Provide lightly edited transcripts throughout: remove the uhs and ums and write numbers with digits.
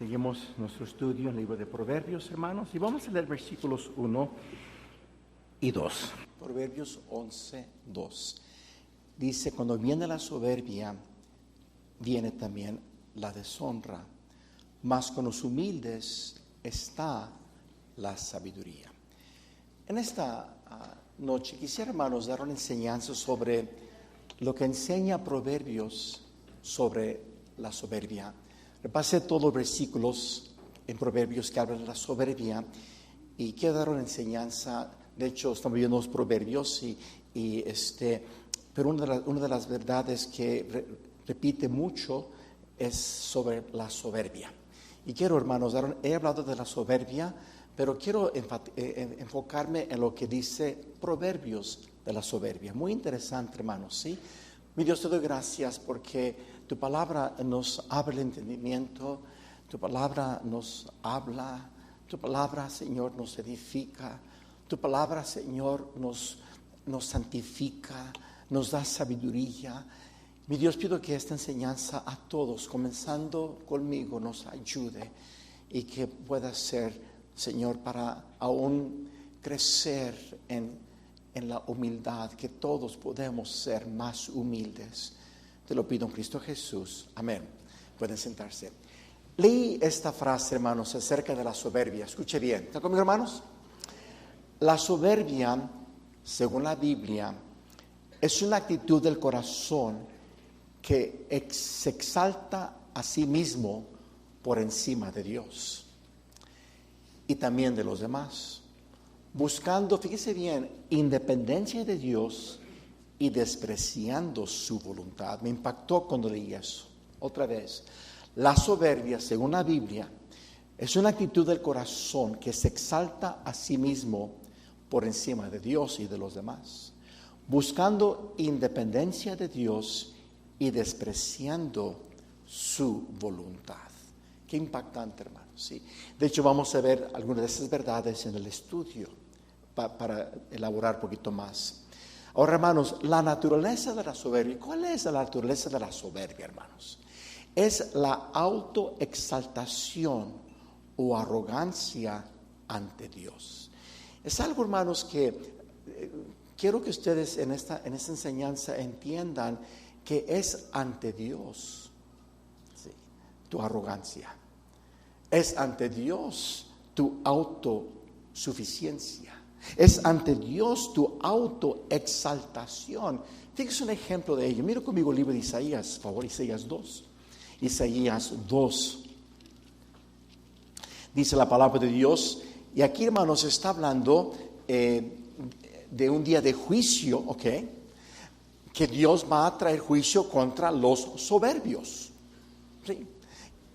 Seguimos nuestro estudio en el libro de Proverbios, hermanos, y vamos a leer versículos 1 y 2. Proverbios 11:2. Dice, cuando viene la soberbia, viene también la deshonra, mas con los humildes está la sabiduría. En esta noche quisiera, hermanos, dar una enseñanza sobre lo que enseña Proverbios sobre la soberbia. Repasé todos los versículos en Proverbios que hablan de la soberbia y quiero dar una enseñanza. De hecho, estamos viendo los Proverbios pero una de las verdades que repite mucho es sobre la soberbia. Y quiero, hermanos, he hablado de la soberbia, pero quiero enfocarme en lo que dice Proverbios de la soberbia. Muy interesante, hermanos, ¿sí? Mi Dios, te doy gracias porque tu palabra nos abre el entendimiento, tu palabra nos habla, tu palabra, Señor, nos edifica, tu palabra, Señor, nos santifica, nos da sabiduría. Mi Dios, pido que esta enseñanza a todos, comenzando conmigo, nos ayude y que pueda ser, Señor, para aún crecer en la humildad, que todos podemos ser más humildes. Te lo pido en Cristo Jesús. Amén. Pueden sentarse. Leí esta frase, hermanos, acerca de la soberbia. Escuche bien. ¿Están conmigo, hermanos? La soberbia, según la Biblia, es una actitud del corazón que se exalta a sí mismo por encima de Dios y también de los demás, buscando, fíjese bien, independencia de Dios y despreciando su voluntad. Me impactó cuando leí eso. Otra vez, la soberbia, según la Biblia, es una actitud del corazón que se exalta a sí mismo por encima de Dios y de los demás, buscando independencia de Dios y despreciando su voluntad. Qué impactante, hermanos, ¿sí? De hecho, vamos a ver algunas de esas verdades en el estudio para elaborar un poquito más. Ahora, hermanos, la naturaleza de la soberbia. ¿Cuál es la naturaleza de la soberbia, hermanos? Es la autoexaltación o arrogancia ante Dios. Es algo, hermanos, que quiero que ustedes en esta enseñanza entiendan que es ante Dios, ¿sí? Tu arrogancia. Es ante Dios tu autosuficiencia. Es ante Dios tu autoexaltación. Fíjese un ejemplo de ello. Mira conmigo el libro de Isaías, por favor, Isaías 2. Isaías 2. Dice la palabra de Dios. Y aquí, hermanos, está hablando de un día de juicio, ¿ok? Que Dios va a traer juicio contra los soberbios. ¿Sí?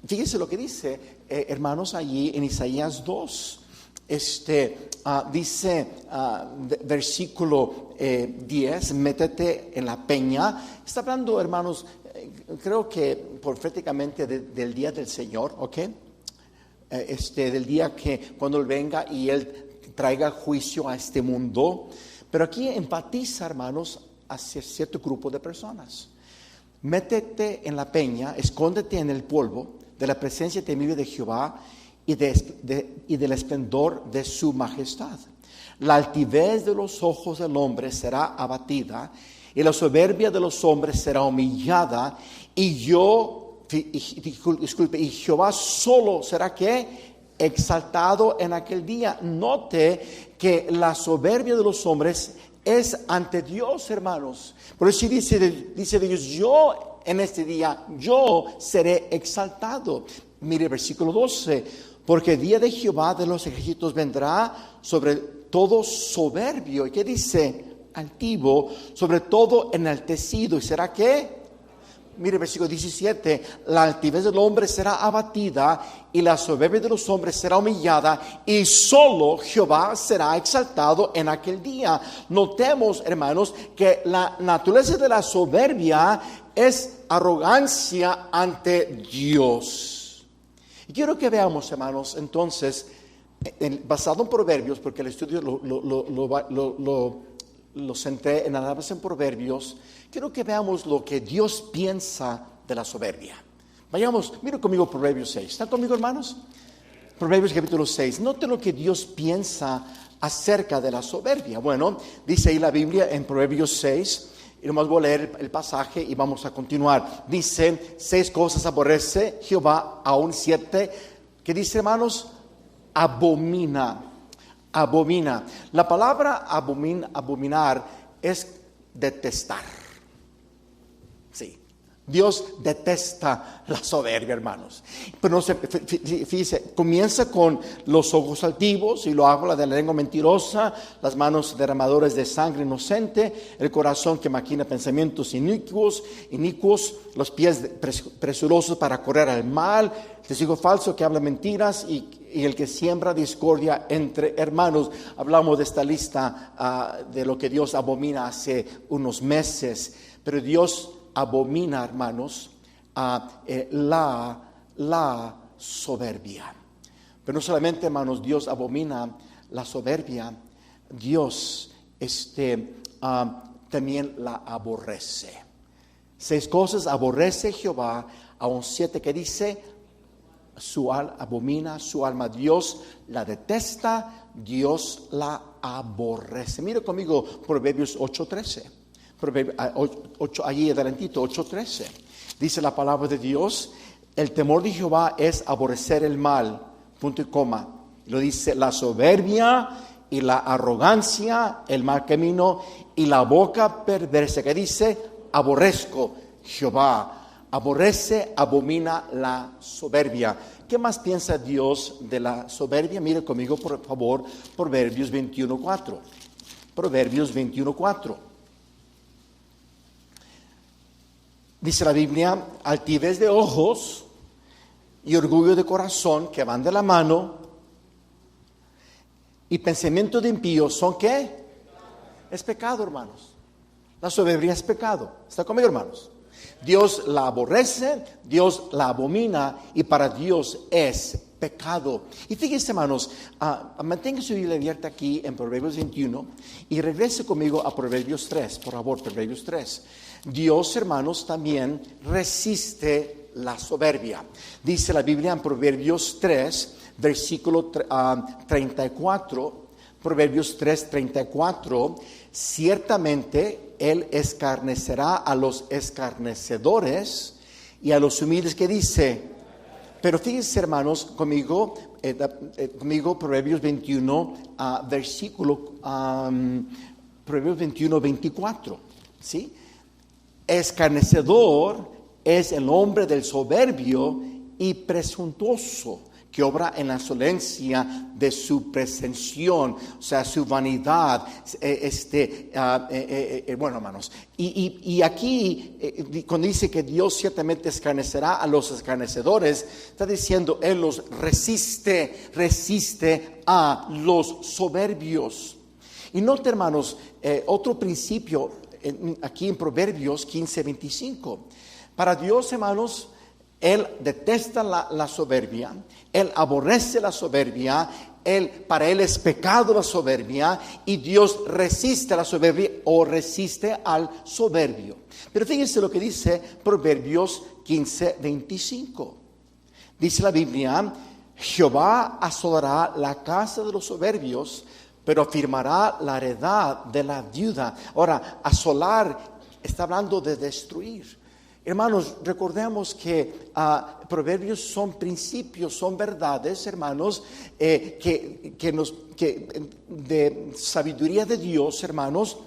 Fíjense lo que dice, hermanos, allí en Isaías 2. Dice, versículo 10, métete en la peña. Está hablando, hermanos, creo que proféticamente del día del Señor, ¿ok? Del día que cuando Él venga y Él traiga juicio a este mundo. Pero aquí enfatiza, hermanos, hacia cierto grupo de personas. Métete en la peña, escóndete en el polvo de la presencia temible de Jehová y del esplendor de su majestad. La altivez de los ojos del hombre será abatida y la soberbia de los hombres será humillada y Jehová solo será ¿qué? Exaltado en aquel día. Note que la soberbia de los hombres es ante Dios, hermanos. Por eso dice de Dios, yo en este día, yo seré exaltado. Mire el versículo 12. Porque el día de Jehová de los ejércitos vendrá sobre todo soberbio. ¿Y qué dice? Altivo, sobre todo enaltecido. ¿Y será qué? Mire el versículo 17. La altivez del hombre será abatida y la soberbia de los hombres será humillada y solo Jehová será exaltado en aquel día. Notemos, hermanos, que la naturaleza de la soberbia es arrogancia ante Dios. Y quiero que veamos, hermanos, entonces, basado en Proverbios, porque el estudio lo centré en en Proverbios, quiero que veamos lo que Dios piensa de la soberbia. Vayamos, mire conmigo Proverbios 6. ¿Están conmigo, hermanos? Proverbios capítulo 6. Note lo que Dios piensa acerca de la soberbia. Bueno, dice ahí la Biblia en Proverbios 6, y nomás voy a leer el pasaje y vamos a continuar. Dice, 6 cosas aborrece Jehová, aún 7. ¿Qué dice, hermanos? Abomina. La palabra abominar es detestar. Sí. Dios detesta la soberbia, hermanos. Pero no se, fíjese, comienza con los ojos altivos y lo habla de la lengua mentirosa, las manos derramadoras de sangre inocente, el corazón que maquina pensamientos inicuos, los pies presurosos para correr al mal, el testigo falso que habla mentiras y el que siembra discordia entre hermanos. Hablamos de esta lista de lo que Dios abomina hace unos meses, pero Dios abomina, hermanos, la soberbia. Pero no solamente, hermanos, Dios abomina la soberbia, Dios también la aborrece. 6 cosas aborrece Jehová, aún 7 que dice, abomina su alma. Dios la detesta, Dios la aborrece. Mira conmigo Proverbios 8:13. Allí adelantito, 8:13. Dice la palabra de Dios, el temor de Jehová es aborrecer el mal, punto y coma. Lo dice, la soberbia y la arrogancia, el mal camino y la boca perversa. Que dice, aborrezco Jehová. Aborrece, abomina la soberbia. ¿Qué más piensa Dios de la soberbia? Mire conmigo, por favor, Proverbios 21:4. Proverbios 21:4. Dice la Biblia, altivez de ojos y orgullo de corazón que van de la mano y pensamiento de impíos son ¿qué? Es pecado, hermanos. La soberbia es pecado. ¿Está conmigo, hermanos? Dios la aborrece, Dios la abomina y para Dios es pecado. Y fíjense, hermanos, mantenga su Biblia abierta aquí en Proverbios 21 y regrese conmigo a Proverbios 3, por favor, Proverbios 3. Dios, hermanos, también resiste la soberbia. Dice la Biblia en Proverbios 3, versículo 34, Proverbios 3, 34, ciertamente Él escarnecerá a los escarnecedores y a los humildes. Que dice, pero fíjense, hermanos, conmigo Proverbios 21, Proverbios 21, 24, ¿sí? Escarnecedor es el hombre del soberbio y presuntuoso, que obra en la insolencia de su pretensión, o sea, su vanidad. Bueno, hermanos, y aquí cuando dice que Dios ciertamente escarnecerá a los escarnecedores, está diciendo, Él los resiste a los soberbios. Y note, hermanos, otro principio aquí en Proverbios 15:25. Para Dios, hermanos, Él detesta la soberbia, Él aborrece la soberbia, para Él es pecado la soberbia y Dios resiste la soberbia o resiste al soberbio. Pero fíjense lo que dice Proverbios 15:25. Dice la Biblia, Jehová asolará la casa de los soberbios, pero afirmará la heredad de la viuda. Ahora, asolar está hablando de destruir. Hermanos, recordemos que proverbios son principios, son verdades, hermanos, de sabiduría de Dios, hermanos,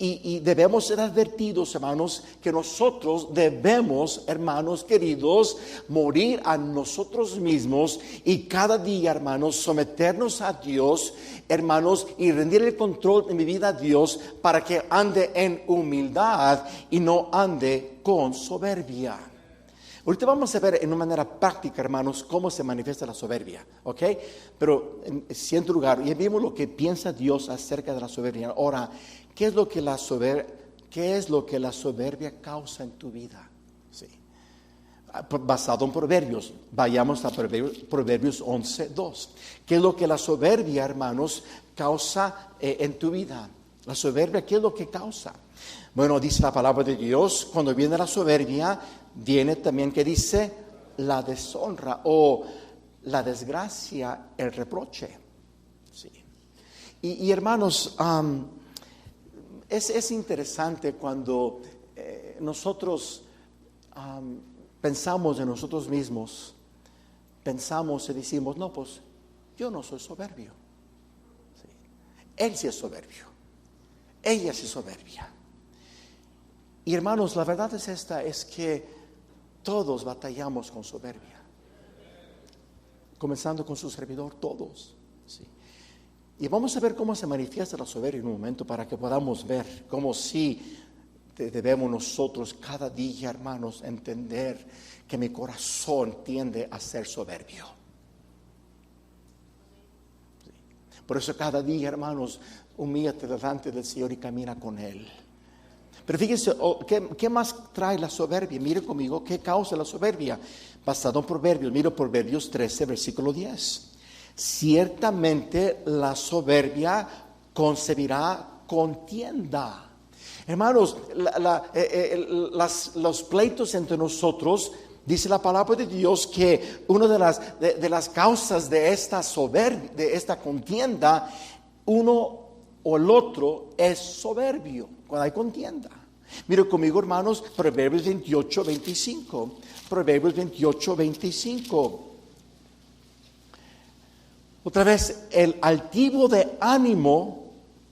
y debemos ser advertidos, hermanos, que nosotros debemos, hermanos queridos, morir a nosotros mismos y cada día, hermanos, someternos a Dios, hermanos, y rendir el control de mi vida a Dios para que ande en humildad y no ande con soberbia. Ahorita vamos a ver en una manera práctica, hermanos, cómo se manifiesta la soberbia, ¿ok? Pero en cierto lugar, ya vimos lo que piensa Dios acerca de la soberbia. Ahora, ¿qué es lo que la soberbia causa en tu vida? Sí. Basado en Proverbios, vayamos a Proverbios 11:2. ¿Qué es lo que la soberbia, hermanos, causa en tu vida? La soberbia, ¿qué es lo que causa? Bueno, dice la palabra de Dios, cuando viene la soberbia, viene también, que dice, la deshonra o la desgracia, el reproche. Sí. Y hermanos, es interesante cuando nosotros pensamos en nosotros mismos, pensamos y decimos, no, pues yo no soy soberbio. Sí. Él sí es soberbio, ella sí es soberbia. Y hermanos, la verdad es esta, es que todos batallamos con soberbia. Comenzando con su servidor, todos. Sí. Y vamos a ver cómo se manifiesta la soberbia en un momento para que podamos ver cómo sí debemos nosotros cada día, hermanos, entender que mi corazón tiende a ser soberbio. Sí. Por eso cada día, hermanos, humíllate delante del Señor y camina con Él. Pero fíjense, ¿qué más trae la soberbia? Mire conmigo, ¿qué causa la soberbia? Basado en Proverbios, miro Proverbios 13, versículo 10. Ciertamente la soberbia concebirá contienda. Hermanos, los pleitos entre nosotros, dice la palabra de Dios que una de las causas de esta soberbia, de esta contienda, uno o el otro es soberbio cuando hay contienda. Mire conmigo, hermanos, Proverbios 28, 25. Proverbios 28, 25. Otra vez, el altivo de ánimo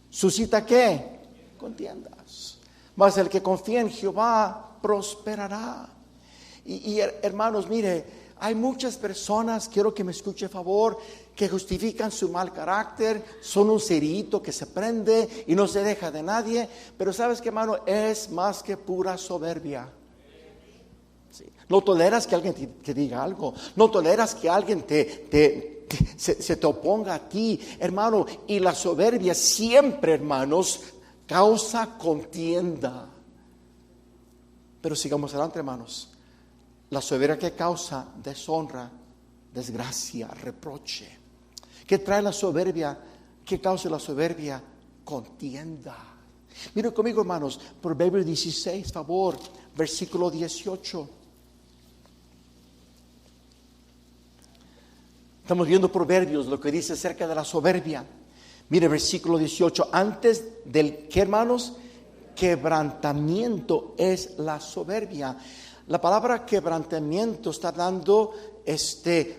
suscita ¿qué? Contiendas. Mas el que confía en Jehová prosperará. Y hermanos, mire, hay muchas personas, quiero que me escuche a favor, que justifican su mal carácter, son un cerito que se prende y no se deja de nadie, pero ¿sabes qué, hermano? Es más que pura soberbia. Sí. No toleras que alguien te diga algo, no toleras que alguien se te oponga a ti, hermano, y la soberbia siempre, hermanos, causa contienda. Pero sigamos adelante, hermanos. La soberbia que causa deshonra, desgracia, reproche. ¿Qué trae la soberbia? ¿Qué causa la soberbia? Contienda. Miren conmigo, hermanos, Proverbios 16, favor, versículo 18. Estamos viendo Proverbios, lo que dice acerca de la soberbia. Mire, versículo 18. Antes del, ¿qué, hermanos? Quebrantamiento es la soberbia. La palabra quebrantamiento está dando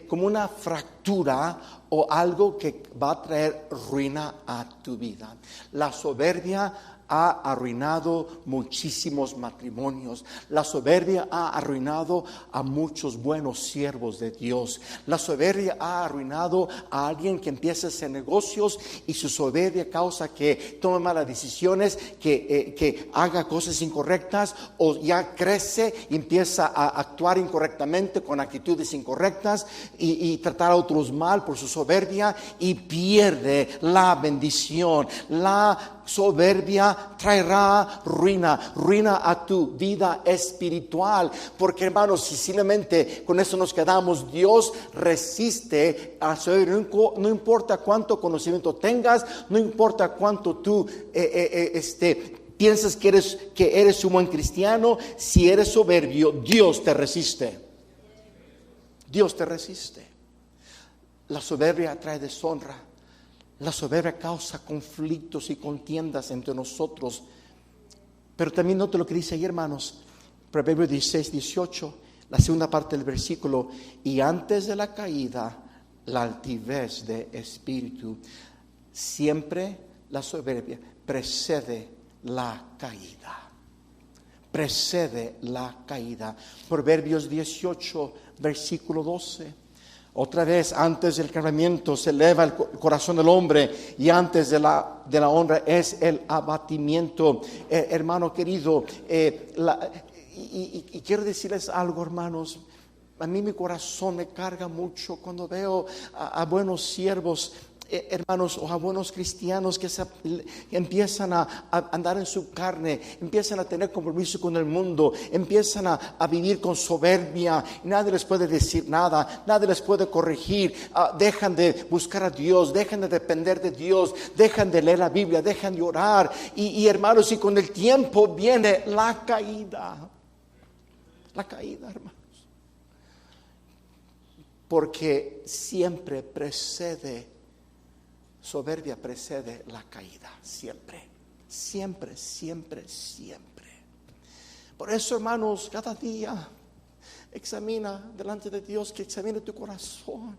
como una fractura o algo que va a traer ruina a tu vida. La soberbia ha arruinado muchísimos matrimonios. La soberbia ha arruinado a muchos buenos siervos de Dios. La soberbia ha arruinado a alguien que empieza a hacer negocios y su soberbia causa que tome malas decisiones, que haga cosas incorrectas, o ya crece y empieza a actuar incorrectamente con actitudes incorrectas y tratar a otros mal por su soberbia y pierde la bendición. La soberbia traerá ruina a tu vida espiritual, porque, hermanos, si simplemente con eso nos quedamos, Dios resiste a soberbia. No importa cuánto conocimiento tengas, no importa cuánto tú piensas que eres un buen cristiano, si eres soberbio, Dios te resiste. Dios te resiste. La soberbia trae deshonra. La soberbia causa conflictos y contiendas entre nosotros. Pero también note lo que dice ahí, hermanos. Proverbios 16, 18, la segunda parte del versículo. Y antes de la caída, la altivez de espíritu. Siempre la soberbia precede la caída. Precede la caída. Proverbios 18, versículo 12. Otra vez, antes del quebrantamiento se eleva el corazón del hombre, y antes de la honra es el abatimiento. Hermano querido, y quiero decirles algo, hermanos. A mí mi corazón me carga mucho cuando veo a buenos siervos, hermanos, o a buenos cristianos que empiezan a andar en su carne, empiezan a tener compromiso con el mundo, empiezan a vivir con soberbia, y nadie les puede decir nada, nadie les puede corregir, dejan de buscar a Dios, dejan de depender de Dios, dejan de leer la Biblia, dejan de orar, y hermanos, y con el tiempo viene la caída, hermanos. porque siempre soberbia precede la caída, siempre. Por eso, hermanos, cada día examina delante de Dios, que examine tu corazón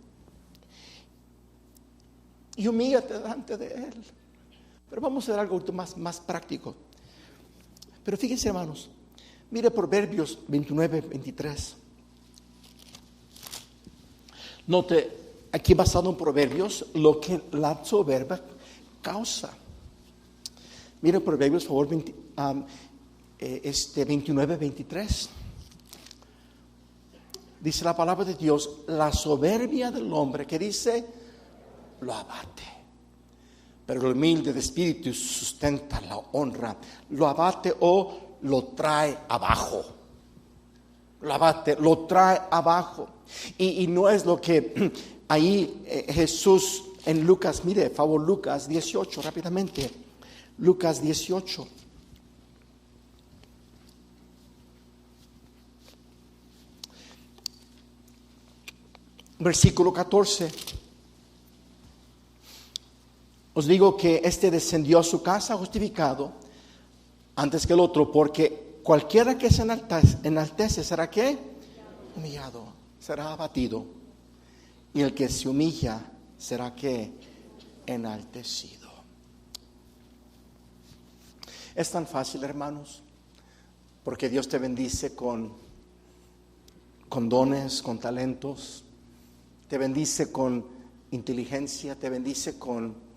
y humíllate delante de Él. Pero vamos a hacer algo más práctico. Pero fíjense, hermanos, mire Proverbios 29, 23. Note, aquí basado en Proverbios, lo que la soberbia causa. Mire Proverbios, por favor, 29, 23. Dice la palabra de Dios: la soberbia del hombre, que dice, lo abate, pero el humilde de espíritu sustenta la honra. Lo abate o lo trae abajo. Lo abate, lo trae abajo. Y no es lo que ahí Jesús en Lucas, mire, por favor, Lucas 18, rápidamente. Lucas 18. Versículo 14. Os digo que este descendió a su casa justificado antes que el otro, porque cualquiera que se enaltece será ¿qué? Humillado, será abatido. Y el que se humilla será ¿qué? Enaltecido. Es tan fácil, hermanos, porque Dios te bendice con dones, con talentos, te bendice con inteligencia, te bendice con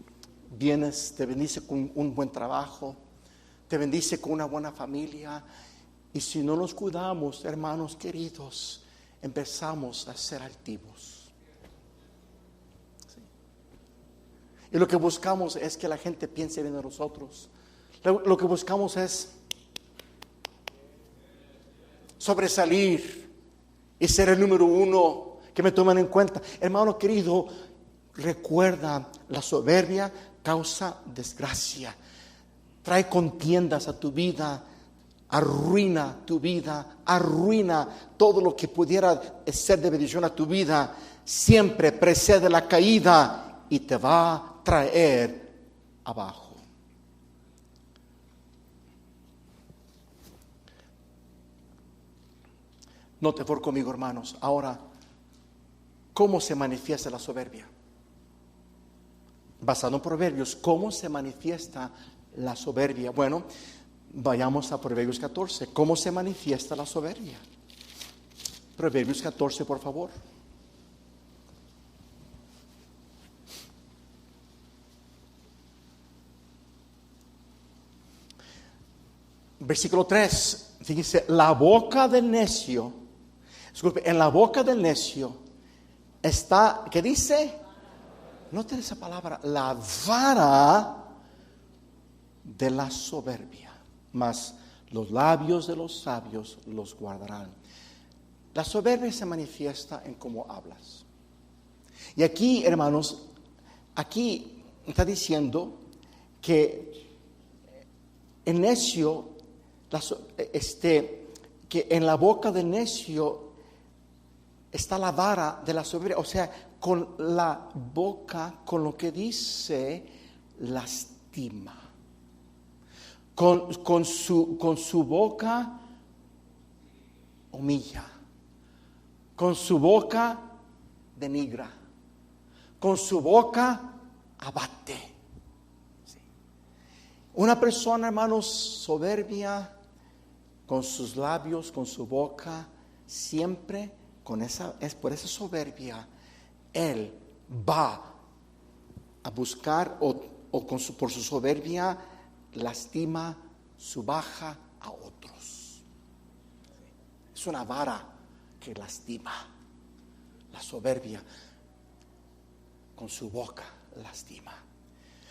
bienes, te bendice con un buen trabajo, te bendice con una buena familia. Y si no nos cuidamos, hermanos queridos, empezamos a ser altivos. ¿Sí? Y lo que buscamos es que la gente piense bien de nosotros. Lo que buscamos es sobresalir y ser el número uno, que me tomen en cuenta. Hermano querido, recuerda, la soberbia causa desgracia, trae contiendas a tu vida, arruina tu vida, arruina todo lo que pudiera ser de bendición a tu vida. Siempre precede la caída y te va a traer abajo. Note por conmigo, hermanos, ahora, ¿cómo se manifiesta la soberbia? Basado en Proverbios, ¿cómo se manifiesta la soberbia? Bueno, vayamos a Proverbios 14. ¿Cómo se manifiesta la soberbia? Proverbios 14, por favor. Versículo 3, fíjese, la boca del necio, disculpe, en la boca del necio está, ¿qué dice? Noten esa palabra, la vara de la soberbia, mas los labios de los sabios los guardarán. La soberbia se manifiesta en cómo hablas. Y aquí, hermanos, aquí está diciendo que el necio, que en la boca del necio está la vara de la soberbia, o sea, con la boca, con lo que dice, lastima. Con su boca humilla, con su boca denigra, con su boca abate. Sí. Una persona, hermanos, soberbia, con sus labios, con su boca, siempre es por esa soberbia, él va a buscar por su soberbia lastima, subaja a otros. Es una vara que lastima. La soberbia con su boca lastima.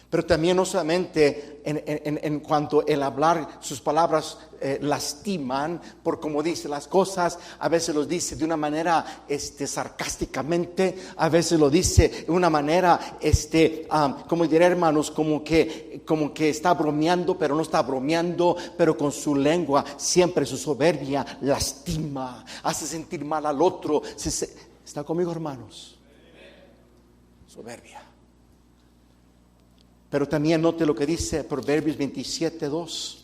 Pero también no solamente en cuanto el hablar, sus palabras lastiman, por como dice las cosas, a veces los dice de una manera sarcásticamente, a veces lo dice de una manera, como diré, hermanos, como que está bromeando, pero no está bromeando, pero con su lengua siempre su soberbia lastima, hace sentir mal al otro, ¿Está conmigo, hermanos? Soberbia. Pero también note lo que dice Proverbios 27:2.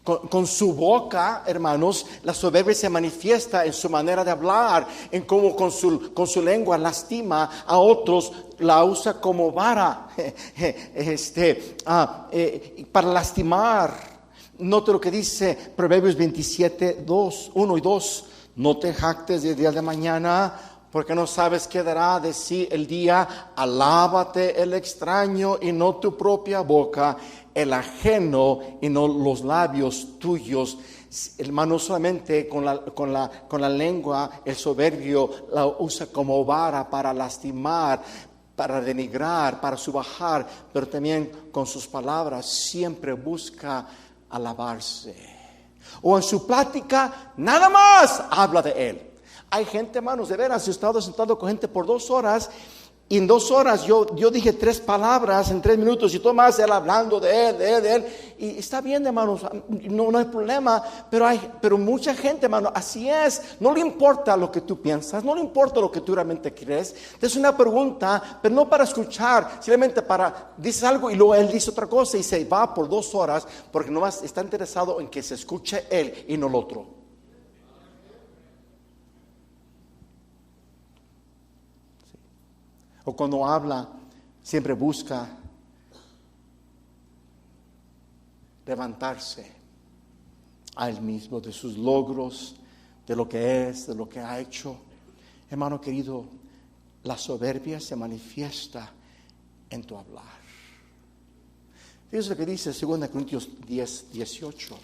Con su boca, hermanos, la soberbia se manifiesta en su manera de hablar, en cómo con su lengua lastima a otros, la usa como vara para lastimar. Note lo que dice Proverbios 27:2, 1 y 2. No te jactes del día de mañana, porque no sabes qué dará de sí el día. Alábate el extraño y no tu propia boca, el ajeno y no los labios tuyos. Hermano, solamente con la lengua el soberbio la usa como vara para lastimar, para denigrar, para subajar, pero también con sus palabras siempre busca alabarse. O en su plática nada más habla de él. Hay gente, hermanos, de veras, yo he estado sentado con gente por 2 horas, y en 2 horas yo dije 3 palabras en 3 minutos, y todo más él hablando de él, y está bien, hermanos, no hay problema, pero mucha gente, hermano, así es, no le importa lo que tú piensas, no le importa lo que tú realmente crees. Es una pregunta, pero no para escuchar, simplemente dices algo y luego él dice otra cosa y se va por 2 horas, porque nomás está interesado en que se escuche él y no el otro. O cuando habla, siempre busca levantarse a él mismo, de sus logros, de lo que es, de lo que ha hecho. Hermano querido, la soberbia se manifiesta en tu hablar. Fíjese lo que dice 2 Corintios 10:18.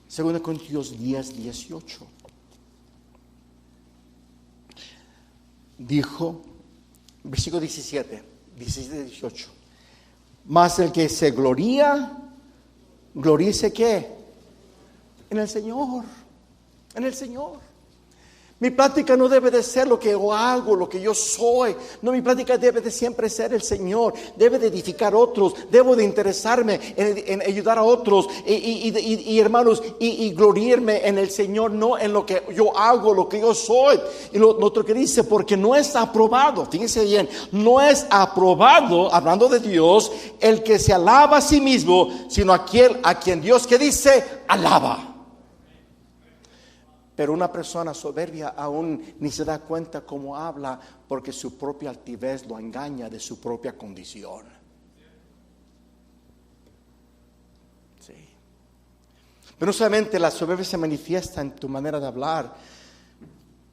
2 Corintios 10:18. Dijo, versículo 17-18. Mas el que se gloríese ¿qué? En el Señor. En el Señor. Mi plática no debe de ser lo que yo hago, lo que yo soy. No, mi plática debe de siempre ser el Señor. Debe de edificar a otros. Debo de interesarme en ayudar a otros. Y hermanos, y gloriarme en el Señor, no en lo que yo hago, lo que yo soy. Y lo otro que dice, porque no es aprobado, fíjense bien, no es aprobado, hablando de Dios, el que se alaba a sí mismo, sino aquel a quien Dios, que dice, alaba. Pero una persona soberbia aún ni se da cuenta cómo habla, porque su propia altivez lo engaña de su propia condición. Sí. Pero no solamente la soberbia se manifiesta en tu manera de hablar,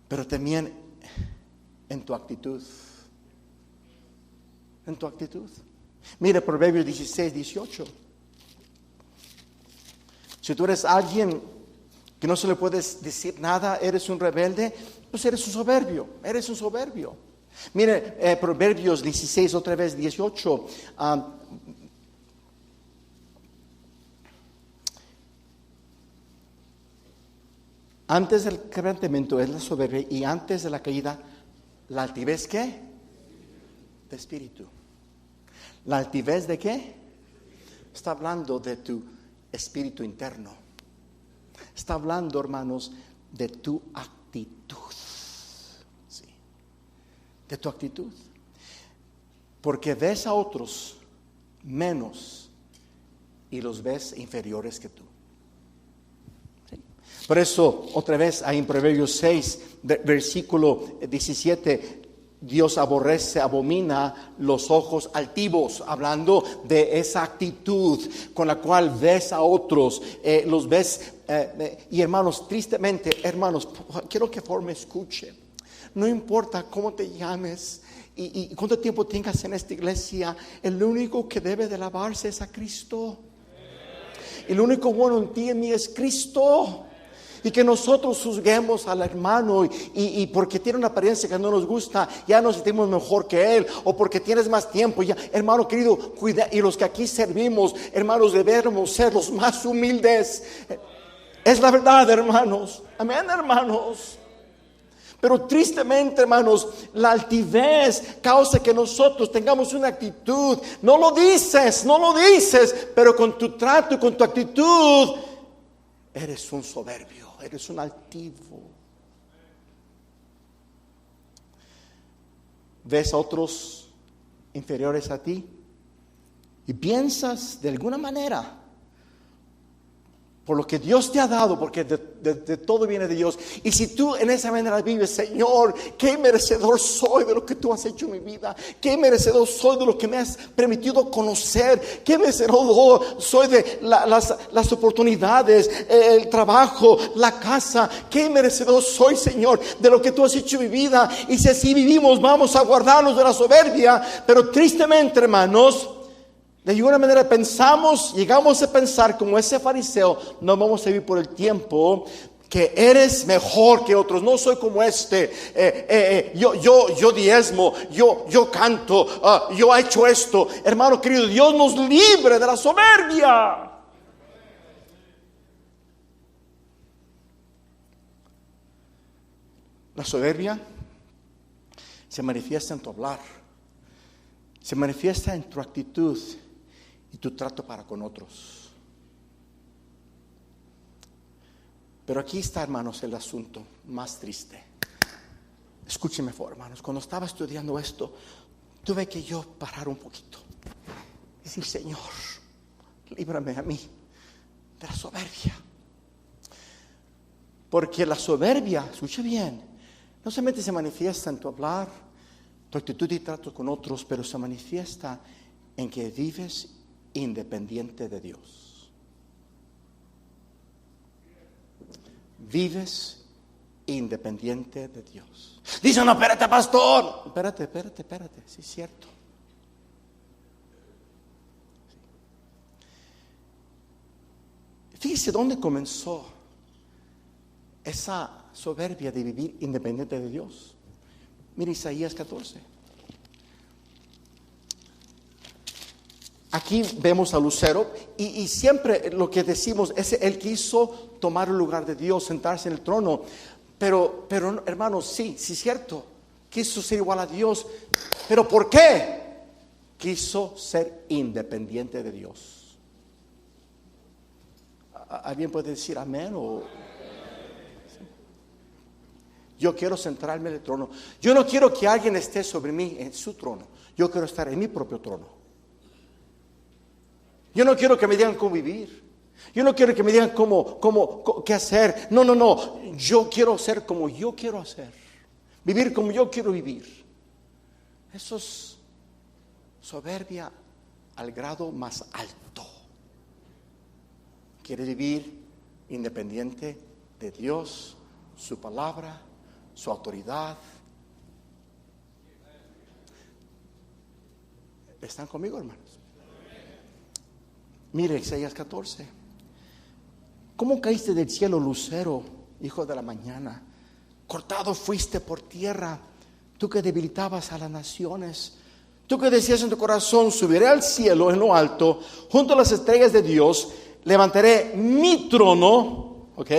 pero también en tu actitud. En tu actitud. Mire Proverbios 16-18. Si tú eres alguien que no se le puedes decir nada, eres un rebelde, pues eres un soberbio. Mire, Proverbios 16, otra vez 18. Antes del quebrantamiento es la soberbia, y antes de la caída, la altivez, ¿qué? De espíritu. ¿La altivez de qué? Está hablando de tu espíritu interno. Está hablando, hermanos, de tu actitud. Sí. De tu actitud. Porque ves a otros menos y los ves inferiores que tú. Sí. Por eso, otra vez, ahí en Proverbios 6, versículo 17, Dios aborrece, abomina los ojos altivos, hablando de esa actitud con la cual ves a otros, los ves, y hermanos, tristemente, hermanos, quiero que me escuche. No importa cómo te llames y cuánto tiempo tengas en esta iglesia, el único que debe de alabarse es a Cristo. El único bueno en ti y en mí es Cristo. Y que nosotros juzguemos al hermano y porque tiene una apariencia que no nos gusta, ya nos sentimos mejor que él, o porque tienes más tiempo, ya, hermano querido, cuida. Y los que aquí servimos, hermanos, debemos ser los más humildes. Es la verdad, hermanos. Amén, hermanos. Pero tristemente, hermanos, la altivez causa que nosotros tengamos una actitud. No lo dices, pero con tu trato y con tu actitud eres un soberbio, eres un altivo. ves a otros inferiores a ti y piensas de alguna manera, por lo que Dios te ha dado, porque de todo viene de Dios. Y si tú en esa manera vives, Señor, qué merecedor soy de lo que tú has hecho en mi vida. Qué merecedor soy de lo que me has permitido conocer. Qué merecedor soy de las oportunidades, el trabajo, la casa. Qué merecedor soy, Señor, de lo que tú has hecho en mi vida. Y si así vivimos, vamos a guardarnos de la soberbia. Pero tristemente, hermanos, de alguna manera llegamos a pensar como ese fariseo, no vamos a vivir por el tiempo, que eres mejor que otros. No soy como yo diezmo, yo canto, yo he hecho esto. Hermano querido, Dios nos libre de la soberbia. La soberbia se manifiesta en tu hablar, se manifiesta en tu actitud y tu trato para con otros. Pero aquí está, hermanos, el asunto más triste. Escúchenme, hermanos, cuando estaba estudiando esto, tuve que yo parar un poquito y decir, Señor, líbrame a mí de la soberbia. Porque la soberbia, escuche bien, no solamente se manifiesta en tu hablar, tu actitud y trato con otros, pero se manifiesta en que vives independiente de Dios. Vives independiente de Dios. Dice, no, espérate, pastor. Espérate, sí es cierto. Fíjese dónde comenzó esa soberbia de vivir independiente de Dios. Mira Isaías 14. Aquí vemos a Lucero y siempre lo que decimos es él quiso tomar el lugar de Dios, sentarse en el trono. Pero hermanos, sí es cierto, quiso ser igual a Dios. ¿Pero por qué? Quiso ser independiente de Dios. ¿Alguien puede decir amén? Yo quiero centrarme en el trono. Yo no quiero que alguien esté sobre mí en su trono. Yo quiero estar en mi propio trono. Yo no quiero que me digan cómo vivir. Yo no quiero que me digan qué hacer. No. Yo quiero ser como yo quiero hacer. Vivir como yo quiero vivir. Eso es soberbia al grado más alto. Quiere vivir independiente de Dios, su palabra, su autoridad. ¿Están conmigo, hermanos? Mire Isaías 14. ¿Cómo caíste del cielo, lucero, hijo de la mañana? Cortado fuiste por tierra, tú que debilitabas a las naciones. Tú que decías en tu corazón, subiré al cielo en lo alto, junto a las estrellas de Dios, levantaré mi trono, ¿ok?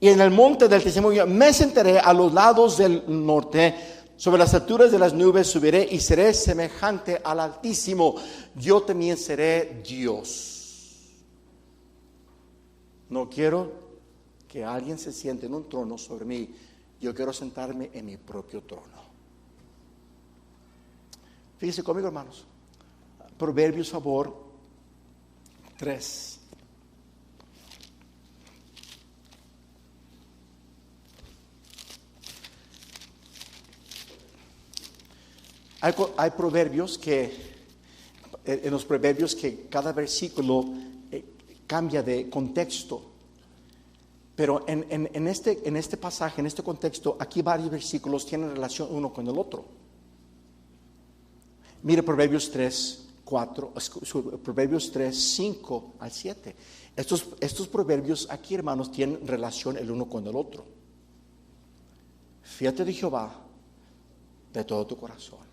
Y en el monte del testimonio me sentaré a los lados del norte. Sobre las alturas de las nubes subiré y seré semejante al Altísimo. Yo también seré Dios. No quiero que alguien se siente en un trono sobre mí. Yo quiero sentarme en mi propio trono. Fíjense conmigo, hermanos. Proverbios, favor, 3. Hay proverbios en los proverbios que cada versículo cambia de contexto. Pero en este pasaje, en este contexto, aquí varios versículos tienen relación uno con el otro. Mire Proverbios 3, 5 al 7. Estos proverbios aquí, hermanos, tienen relación el uno con el otro. Fíate de Jehová de todo tu corazón.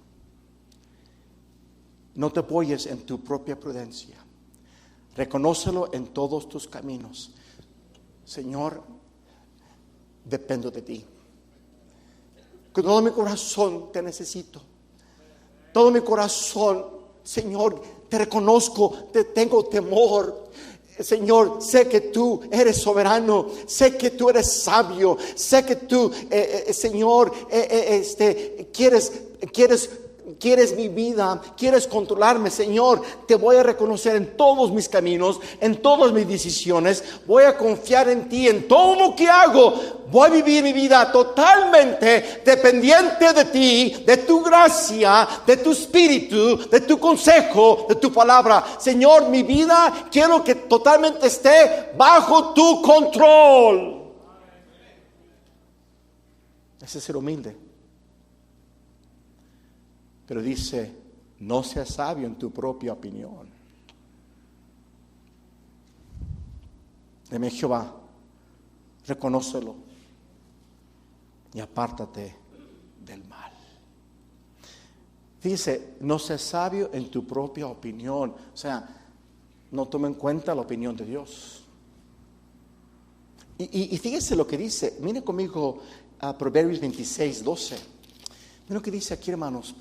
No te apoyes en tu propia prudencia. Reconócelo en todos tus caminos. Señor, dependo de ti. Con todo mi corazón te necesito. Todo mi corazón, Señor, te reconozco, te tengo temor. Señor, sé que tú eres soberano, sé que tú eres sabio, sé que tú, Señor, quieres quieres mi vida, quieres controlarme, Señor, te voy a reconocer en todos mis caminos, en todas mis decisiones, voy a confiar en ti, en todo lo que hago, voy a vivir mi vida totalmente dependiente de ti, de tu gracia, de tu espíritu, de tu consejo, de tu palabra. Señor, mi vida quiero que totalmente esté bajo tu control. Ese es ser humilde. Pero dice, no seas sabio en tu propia opinión. Teme Jehová, reconócelo y apártate del mal. Dice, no seas sabio en tu propia opinión. O sea, no toma en cuenta la opinión de Dios. Y fíjese lo que dice. Mire conmigo a Proverbios 26, 12. Mire lo que dice aquí, hermanos.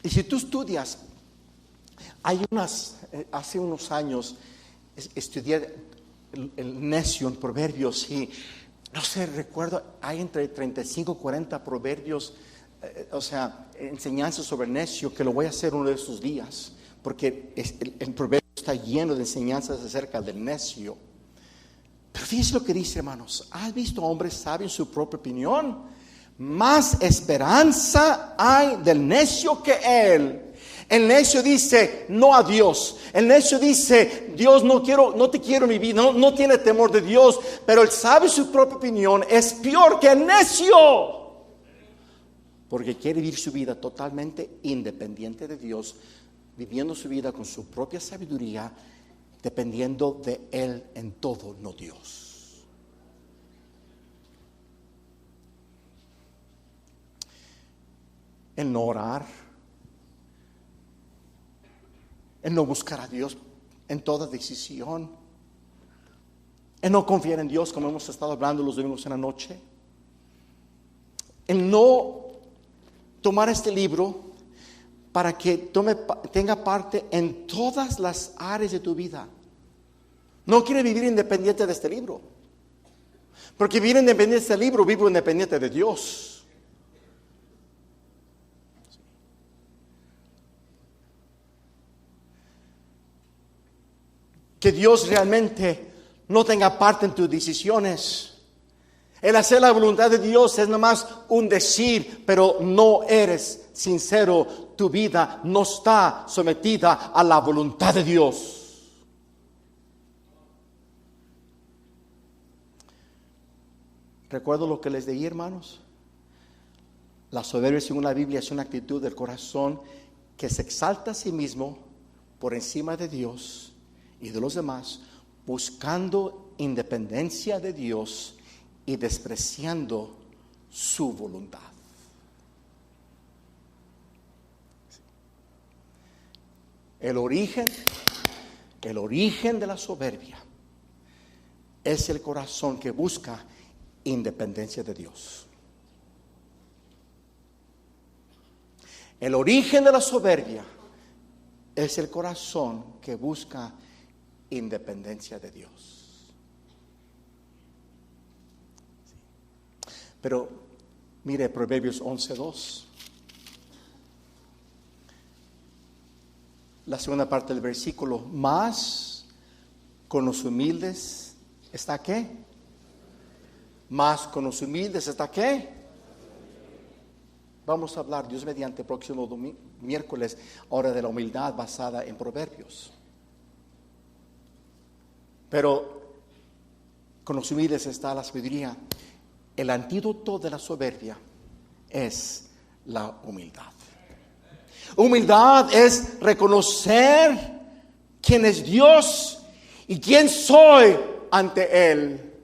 Y si tú estudias, hace unos años estudié el necio en Proverbios y no sé, recuerdo, hay entre 35 y 40 proverbios, enseñanzas sobre el necio, que lo voy a hacer uno de esos días, porque el proverbio está lleno de enseñanzas acerca del necio. Pero fíjense lo que dice, hermanos, ¿has visto hombres sabios en su propia opinión? Más esperanza hay del necio que él. El necio dice no a Dios. El necio dice, Dios, no te quiero en mi vida. No tiene temor de Dios. Pero el sabio en su propia opinión es peor que el necio, porque quiere vivir su vida totalmente independiente de Dios, viviendo su vida con su propia sabiduría, dependiendo de Él en todo, no Dios. El no orar, el no buscar a Dios en toda decisión, el no confiar en Dios, como hemos estado hablando los domingos en la noche, el no tomar este libro para que tenga parte en todas las áreas de tu vida. No quiere vivir independiente de este libro, porque vivir independiente de este libro, vivo independiente de Dios. Que Dios realmente no tenga parte en tus decisiones. El hacer la voluntad de Dios es nomás un decir, pero no eres sincero. Tu vida no está sometida a la voluntad de Dios. ¿Recuerdo lo que les leí, hermanos? La soberbia, según la Biblia, es una actitud del corazón que se exalta a sí mismo por encima de Dios y de los demás, buscando independencia de Dios y despreciando su voluntad. El origen de la soberbia es el corazón que busca independencia de Dios. El origen de la soberbia es el corazón que busca independencia de Dios. Pero mire Proverbios 11:2. La segunda parte del versículo, más con los humildes está ¿qué? Más con los humildes está ¿qué? Vamos a hablar, Dios mediante, próximo miércoles, ahora de la humildad basada en Proverbios. Pero con los humildes está la sabiduría. El antídoto de la soberbia es la humildad. Humildad es reconocer quién es Dios y quién soy ante Él.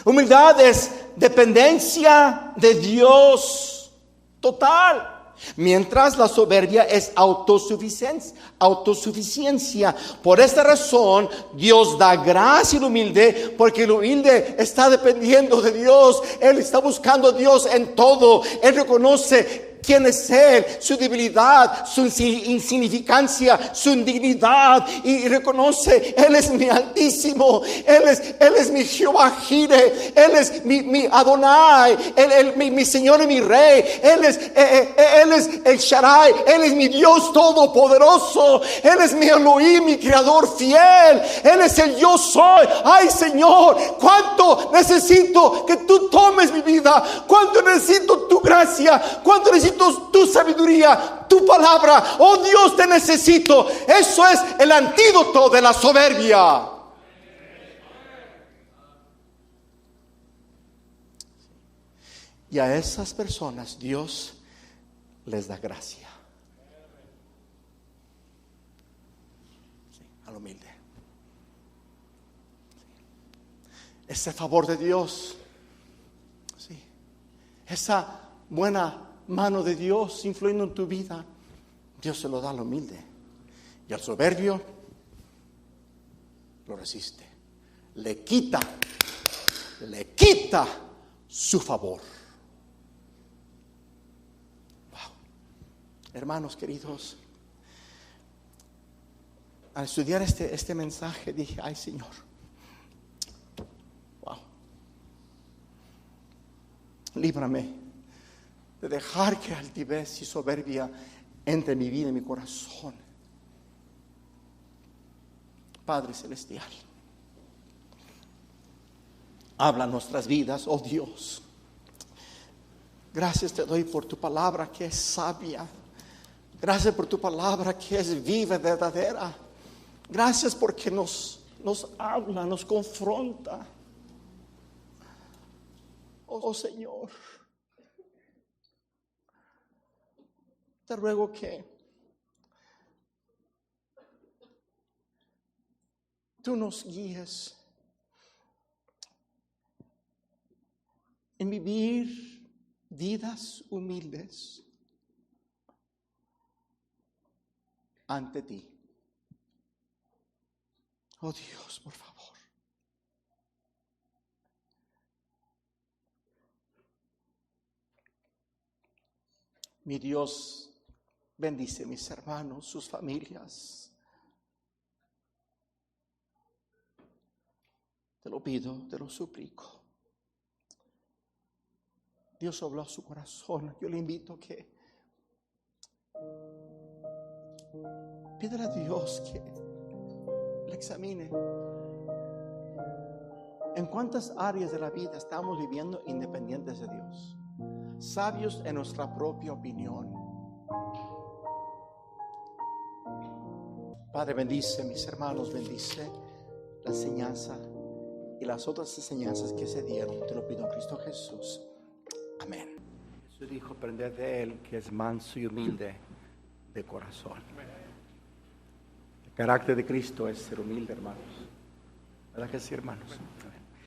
Humildad es dependencia de Dios total. Mientras la soberbia es autosuficiencia. Por esta razón Dios da gracia al humilde, porque el humilde está dependiendo de Dios. Él está buscando a Dios en todo. Él reconoce quién es Él, su debilidad, su insignificancia, su indignidad, y reconoce: Él es mi Altísimo, Él es mi Jehová Jireh, Él es mi Adonai, mi Señor y mi Rey, Él es el Shaddai, Él es mi Dios todopoderoso, Él es mi Elohim, mi Creador fiel, Él es el yo soy. Ay, Señor, cuánto necesito que tú tomes mi vida, cuánto necesito tu gracia, cuánto necesito tu sabiduría, tu palabra. Oh Dios, te necesito. Eso es el antídoto de la soberbia. Y a esas personas Dios les da gracia. Sí, al humilde. Sí. Ese favor de Dios. Sí. Esa buena mano de Dios influyendo en tu vida, Dios se lo da al humilde. Y al soberbio lo resiste. Le quita su favor. Hermanos queridos, al estudiar este mensaje dije: ay, Señor, wow, líbrame de dejar que altivez y soberbia entre en mi vida y mi corazón. Padre celestial, habla nuestras vidas, oh Dios. Gracias te doy por tu palabra que es sabia. Gracias por tu palabra que es viva y verdadera. Gracias porque nos habla, nos confronta. Oh Señor, te ruego que tú nos guíes en vivir vidas humildes ante ti. Oh Dios, por favor. Mi Dios, bendice a mis hermanos, sus familias. Te lo pido, te lo suplico. Dios habló a su corazón. Yo le invito a que pídele a Dios que le examine. ¿En cuántas áreas de la vida estamos viviendo independientes de Dios? Sabios en nuestra propia opinión. Padre, bendice a mis hermanos, bendice la enseñanza y las otras enseñanzas que se dieron. Te lo pido en Cristo Jesús. Amén. Jesús dijo: aprended de Él, que es manso y humilde de corazón. El carácter de Cristo es ser humilde, hermanos. ¿Verdad que sí, hermanos?